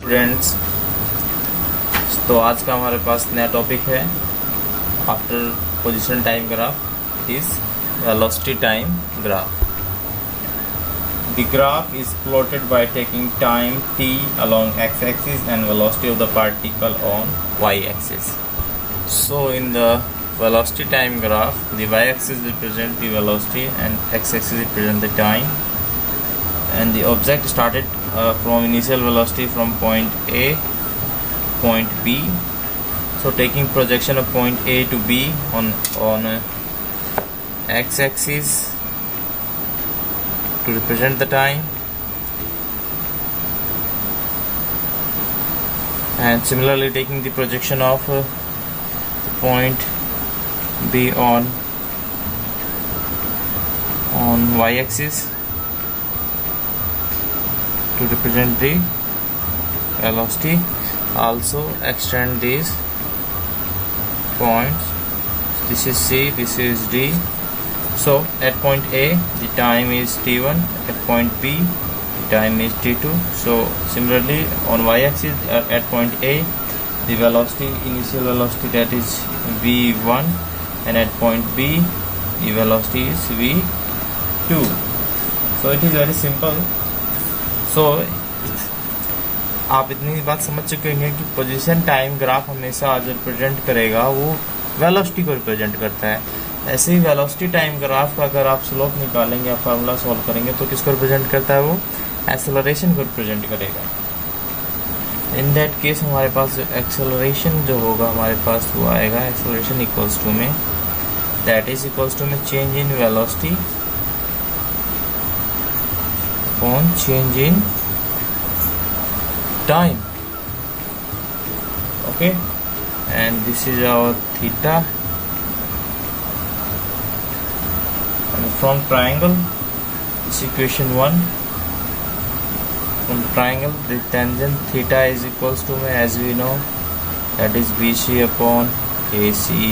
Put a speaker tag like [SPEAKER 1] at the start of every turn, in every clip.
[SPEAKER 1] Friends, तो आज का हमारे पास नया टॉपिक है after position time graph is velocity time graph. The graph is plotted by taking time t along x-axis and velocity of the particle on y-axis. So in the velocity time graph, the y-axis represents the velocity and x-axis represents the time, and the object started from initial velocity from point A, point B. So taking projection of point A to B on x-axis to represent the time, and similarly taking the projection of the point B on y-axis to represent the velocity. Also extend these points. This is C, this is D. So at point A the time is t1, at point B the time is t2. So similarly on y-axis at point A the velocity, initial velocity, that is v1, and at point B the velocity is v2. So it is very simple. So आप इतनी बात समझ चुके हैं कि position time graph हमेशा जो represent करेगा वो वेलोसिटी को रिप्रेजेंट करता है. ऐसे ही वेलोसिटी टाइम ग्राफ का अगर आप स्लोप निकालेंगे या फार्मूला सॉल्व करेंगे तो किसको रिप्रेजेंट करता है? वो एक्सेलरेशन को रिप्रेजेंट करेगा. इन दैट केस हमारे पास एक्सेलरेशन जो होगा हमारे पास वो आएगा एक्सेलरेशन इक्वल्स टू में, दैट इज इक्वल्स टू में change in velocity upon change in time. Okay, and this is our theta, and from triangle this equation 1. From triangle the tangent theta is equals to, as we know, that is BC upon AC,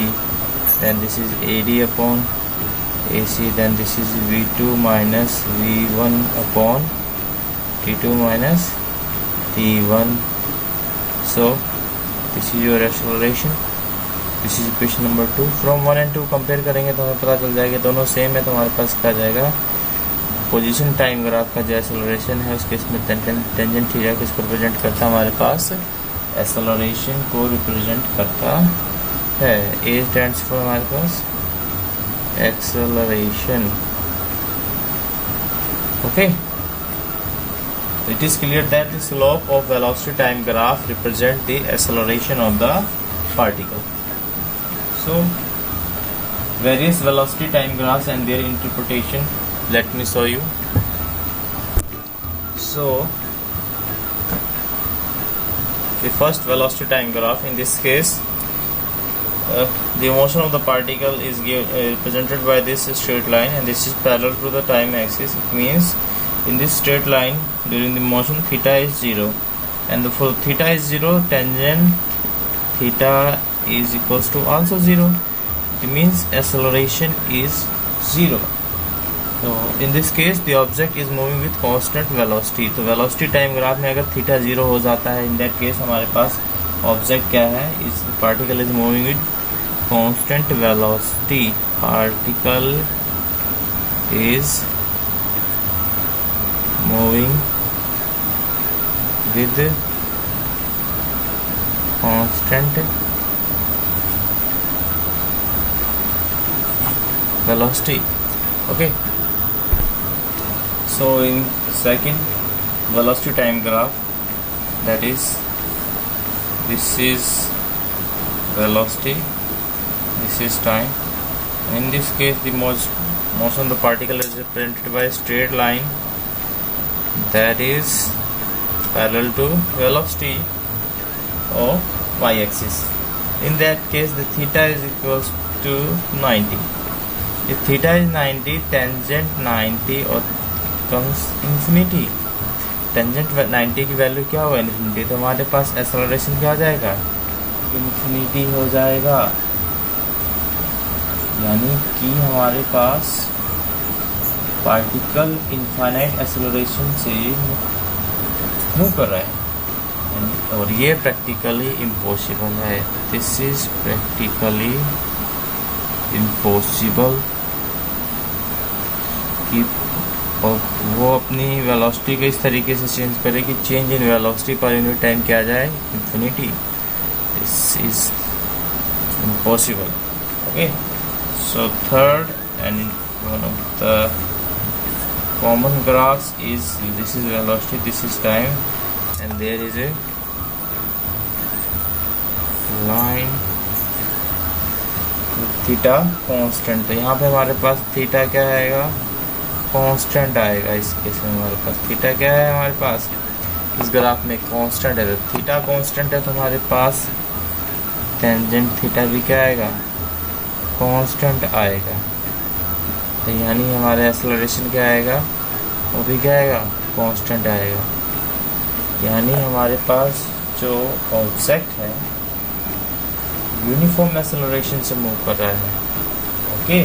[SPEAKER 1] then this is AD upon AC, then this is V2 minus V1 upon T2 minus T1. So this is your acceleration. This is equation number 2. From 1 and 2 compare करेंगे तो हमें पता चल जाएगा दोनों same है. तो हमारे पास क्या जाएगा, पोजीशन टाइम ग्राफ का जो एक्सेलरेशन है उसके इसमें टेंजेंट थीटा किसको रिप्रेजेंट करता है? हमारे पास एक्सेलरेशन को रिप्रेजेंट करता है. ए स्टैंड्स फॉर हमारे पास acceleration. Okay, it is clear that the slope of velocity time graph represent the acceleration of the particle. So various velocity time graphs and their interpretation, let me show you. So the first velocity time graph, in this case the motion of the particle is represented by this straight line, and this is parallel to the time axis. It means in this straight line during the motion theta is 0, and for theta is 0 tangent theta is equals to also 0. It means acceleration is 0. So in this case the object is moving with constant velocity. तो velocity time graph में अगर theta 0 हो जाता है, in that case हमारे पास object क्या है, इस particle is moving with constant velocity. Particle is moving with constant velocity. Okay, so in second velocity time graph, that is this is velocity, this is time. In this case the motion of the particle is represented by a straight line that is parallel to velocity of y-axis. In that case the theta is equals to 90. If theta is 90, tangent 90 और comes infinity. Tangent 90 की value क्या होगा? Infinity. तो हमारे पास acceleration क्या हो जाएगा? इन्फिनिटी हो जाएगा. यानी कि हमारे पास पार्टिकल इनफाइनाइट एक्सेलरेशन से मूव कर रहा है. और ये प्रैक्टिकली इम्पॉसिबल है। दिस इज प्रैक्टिकली इम्पॉसिबल कि और वो अपनी वेलोसिटी को इस तरीके से चेंज करे कि change in velocity per unit time क्या आ जाए, infinity. This is impossible. Okay, so third and one of the common graphs is this is velocity, this is time, and there is a line theta constant. तो यहाँ पे हमारे पास theta क्या आएगा, constant आएगा। इस केस में हमारे पास थीटा क्या है, हमारे पास इस ग्राफ में कांस्टेंट है। तो थीटा कांस्टेंट है तो हमारे पास टेंजेंट थीटा भी क्या आएगा, कांस्टेंट आएगा। तो यानी हमारे एक्सेलरेशन क्या आएगा, वो भी क्या आएगा, कांस्टेंट आएगा। यानी हमारे पास जो ऑब्जेक्ट है यूनिफॉर्म एक्सेलरेशन से मूव कर रहा है। ओके,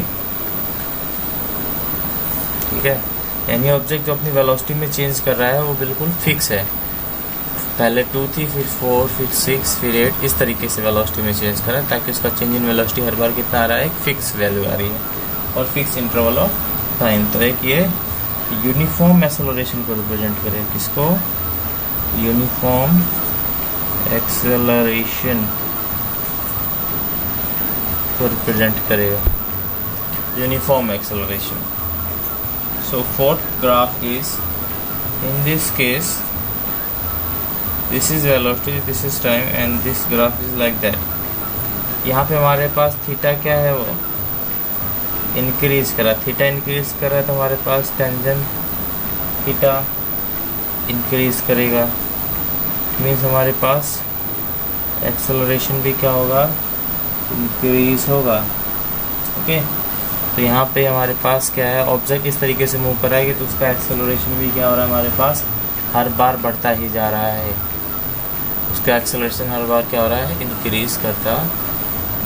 [SPEAKER 1] ठीक है। यानी ऑब्जेक्ट जो अपनी वेलोसिटी में चेंज कर रहा है वो बिल्कुल फिक्स है। पहले 2 थी, फिर 4, फिर 6, फिर 8, इस तरीके से वेलोसिटी में चेंज कर रहा है ताकि उसका चेंज इन वेलोसिटी हर बार कितना आ रहा है, एक फिक्स वैल्यू आ रही है और फिक्स इंटरवल ऑफ टाइम। तो एक ये यूनिफॉर्म एक्सेलरेशन को रिप्रेजेंट करें, किसको, यूनिफॉर्म एक्सेलरेशन को रिप्रेजेंट करेगा, uniform acceleration. So fourth graph is, in this case, this is velocity, this is time, and this graph is like that. यहाँ पे हमारे पास थीटा क्या है, वो इंक्रीज करा, थीटा इंक्रीज कर रहा है तो हमारे पास टेंजेंट थीटा इंक्रीज करेगा। मीन्स हमारे पास एक्सेलरेशन भी क्या होगा, इंक्रीज होगा। ओके, तो यहाँ पे हमारे पास क्या है, ऑब्जेक्ट इस तरीके से मूव कर रहा है कि तो उसका एक्सेलरेशन भी क्या हो रहा है, हमारे पास हर बार बढ़ता ही जा रहा है। उसका एक्सेलरेशन हर बार क्या हो रहा है, इंक्रीज करता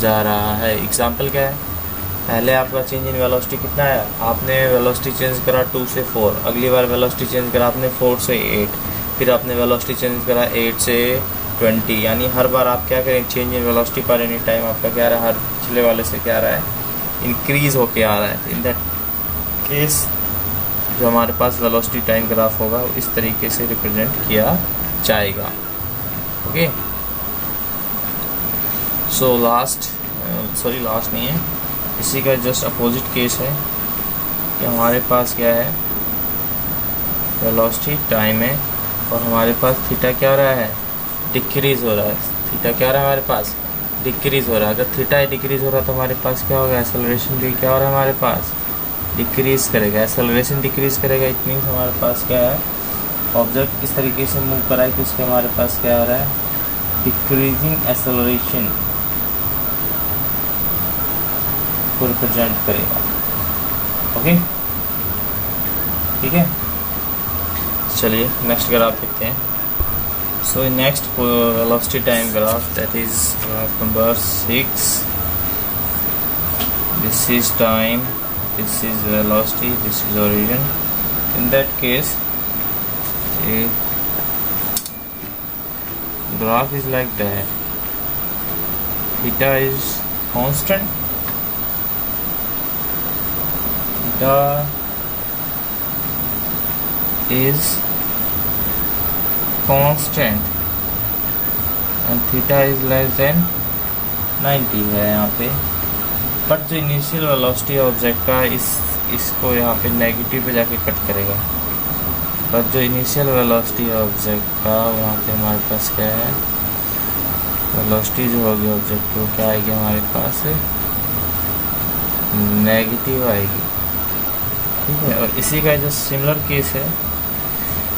[SPEAKER 1] जा रहा है। एग्जांपल क्या है, पहले आपका चेंज इन वेलोसिटी कितना है, आपने वेलोसिटी चेंज करा 2 से 4, अगली बार वेलोसिटी चेंज करा आपने 4 से 8, फिर आपने वेलोसिटी चेंज करा 8 से 20। यानी हर बार आप क्या करें, चेंज इन वेलोसिटी पर एनी टाइम आपका क्या रहा है, हर पिछले वाले से क्या रहा है, इंक्रीज होके आ रहा है। इन दैट केस जो हमारे पास वेलोसिटी टाइम ग्राफ होगा इस तरीके से रिप्रेजेंट किया जाएगा। ओके, सो लास्ट नहीं है, इसी का जस्ट अपोजिट केस है कि हमारे पास क्या है, वेलोसिटी टाइम है और हमारे पास थीटा क्या हो रहा है, डिक्रीज हो रहा है। थीटा क्या हो रहा है, हमारे पास डिक्रीज हो रहा है। अगर थीटा डिक्रीज हो रहा है तो हमारे पास क्या होगा, एक्सेलरेशन भी क्या हो रहा है, हमारे पास डिक्रीज करेगा। एक्सेलरेशन डिक्रीज करेगा, इट मीन्स हमारे पास क्या है, ऑब्जेक्ट इस तरीके से मूव कर रहा है कि उसके हमारे पास क्या हो रहा है, डिक्रीजिंग एक्सेलरेशन को रिप्रेजेंट करेगा। ओके, ठीक है, चलिए नेक्स्ट ग्राफ देखते हैं। So next velocity time graph, that is graph number 6. This is time, this is velocity, this is origin. In that case, a graph is like that. Theta is constant. Theta is constant and theta is less than 90 है यहाँ पे। But जो initial velocity object का इसको यहाँ पे negative पे जाके कट करेगा। बट जो इनिशियल वेलोसिटी ऑब्जेक्ट का वहाँ पे हमारे पास क्या है, वेलोसिटी जो होगी ऑब्जेक्ट की वो क्या आएगी, हमारे पास नेगेटिव आएगी। ठीक है, और इसी का जो सिमिलर केस है,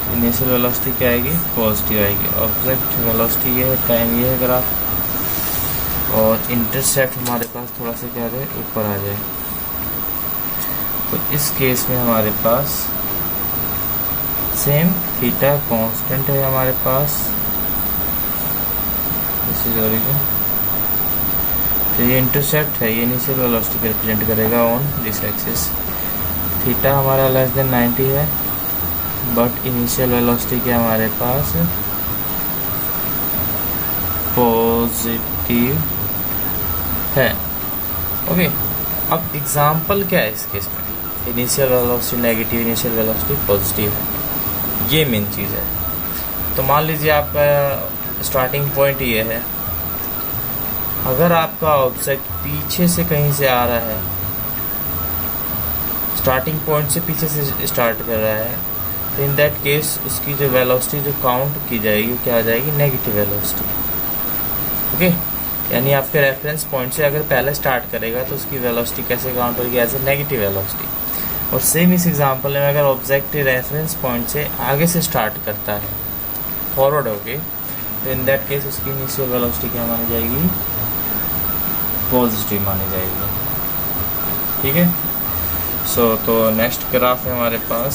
[SPEAKER 1] इनिशियल वेलोसिटी क्या आएगी, पॉजिटिव आएगी। ऑब्जेक्ट वेलोसिटी ये है, टाइम ये है ग्राफ, और इंटरसेप्ट हमारे पास थोड़ा सा क्या है, ऊपर आ जाए। तो इस केस में हमारे पास सेम थीटा कांस्टेंट है हमारे पास, दिस इज ओरिजिन। तो ये इंटरसेप्ट है, ये इनिशियल वेलोसिटी को रिप्रेजेंट करेगा ऑन दिस एक्सिस। थीटा हमारा लेस देन 90 है, बट इनिशियल वेलोसिटी क्या हमारे पास पॉजिटिव है। ओके, अब एग्जाम्पल क्या है इस केस में, initial velocity negative, initial velocity positive है, ये मेन चीज़ है। तो मान लीजिए आपका स्टार्टिंग पॉइंट ये है, अगर आपका ऑब्जेक्ट पीछे से कहीं से आ रहा है, स्टार्टिंग पॉइंट से पीछे से स्टार्ट कर रहा है, तो इन दैट केस उसकी जो वेलोसिटी जो काउंट की जाएगी क्या आ जाएगी, नेगेटिव वेलोसिटी। ओके, यानी आपके रेफरेंस पॉइंट से अगर पहले स्टार्ट करेगा तो उसकी वेलोसिटी कैसे काउंट होगी, एज ए नेगेटिव वेलोसिटी। और सेम इस एग्जांपल में अगर ऑब्जेक्ट रेफरेंस पॉइंट से आगे से स्टार्ट करता है, फॉरवर्ड होके, तो इन दैट केस उसकी इनिशियल वेलोसिटी क्या मानी जाएगी, पॉजिटिव मानी जाएगी। ठीक है, तो नेक्स्ट ग्राफ है हमारे पास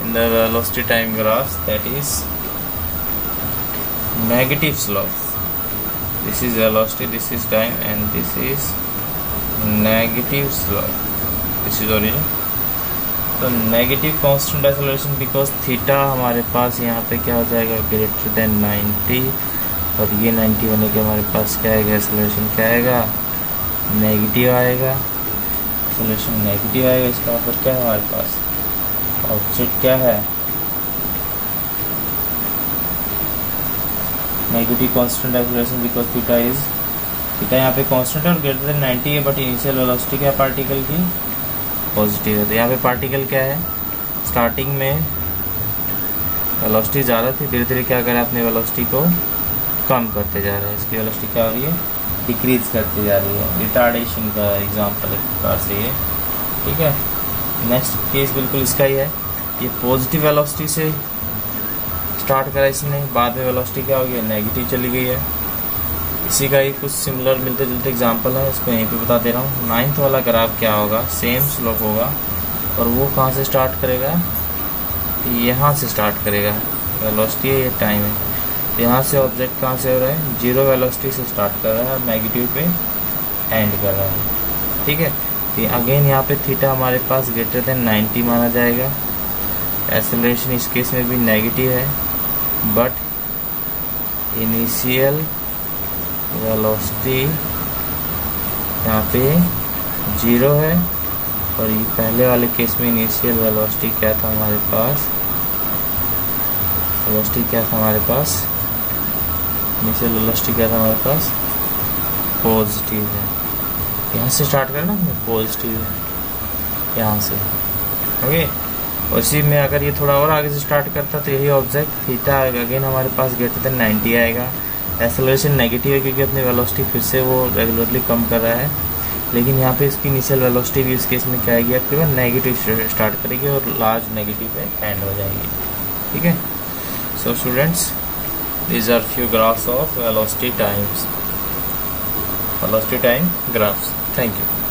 [SPEAKER 1] in the velocity time graph, that is negative slope. This is velocity, this is time and this is negative slope, this is origin. तो negative constant acceleration because theta हमारे पास यहाँ पे क्या हो जाएगा, ग्रेटर देन 90, और ये 90 होने के हमारे पास क्या आएगा, एक्सेलरेशन क्या आएगा, नेगेटिव आएगा, एक्सेलरेशन नेगेटिव आएगा। इसका मतलब क्या है, हमारे पास ऑब्जेक्ट क्या है, negative constant acceleration because theta यहाँ पे कांस्टेंट और ग्रेटर देन 90 है, बट इनिशियल वेलोसिटी क्या पार्टिकल की, पॉजिटिव है। तो यहाँ पे पार्टिकल क्या है, स्टार्टिंग में वेलोसिटी ज़्यादा थी, धीरे धीरे क्या करें अपनी वेलोसिटी को कम करते जा रहे हैं, इसकी वेलोसिटी क्या हो रही है, डिक्रीज करती जा रही है। रिटार्डेशन का एग्जांपल एक प्रकार से ये। ठीक है, नेक्स्ट केस बिल्कुल इसका ही है, ये पॉजिटिव वेलोसिटी से स्टार्ट करा इसने, बाद में वेलोसिटी क्या हो गई, नेगेटिव चली गई है। इसी का ही कुछ सिमिलर मिलते जुलते एग्जांपल है, इसको यहीं पे बता दे रहा हूँ। 9th वाला ग्राफ क्या होगा, सेम स्लोप होगा, और वो कहाँ से स्टार्ट करेगा, यहाँ से स्टार्ट करेगा, वेलोसिटी है, ये टाइम है। यहाँ से ऑब्जेक्ट कहाँ से हो रहा है, जीरो वेलोसिटी से स्टार्ट कर रहा है और नेगेटिव पे एंड कर रहा है। ठीक है, तो अगेन यहाँ पे थीटा हमारे पास ग्रेटर देन 90 माना जाएगा। एक्सेलरेशन इस केस में भी नेगेटिव है, बट इनिशियल वेलोसिटी यहाँ पे जीरो है, और ये पहले वाले केस में इनिशियल वेलोसिटी क्या था हमारे पास, वेलोसिटी क्या था हमारे पास, इनिशियल वेलोसिटी क्या था हमारे पास, पॉजिटिव है। यहाँ से स्टार्ट करना, पॉजिटिव है यहाँ से। ओके, और इसी में अगर ये थोड़ा और आगे से स्टार्ट करता तो यही ऑब्जेक्ट थीटा अगेन हमारे पास ग्रेटर देन 90 आएगा। एक्सेलरेशन नेगेटिव है क्योंकि अपनी वेलोसिटी फिर से वो रेगुलरली कम कर रहा है, लेकिन यहाँ पे इसकी इनिशियल वेलोसिटी भी इस केस में क्या आएगी, आपके नेगेटिव स्टार्ट करेगी और लार्ज नेगेटिव पे एंड हो जाएगी। ठीक है, so students, these are few graphs of velocity time graph. Thank you.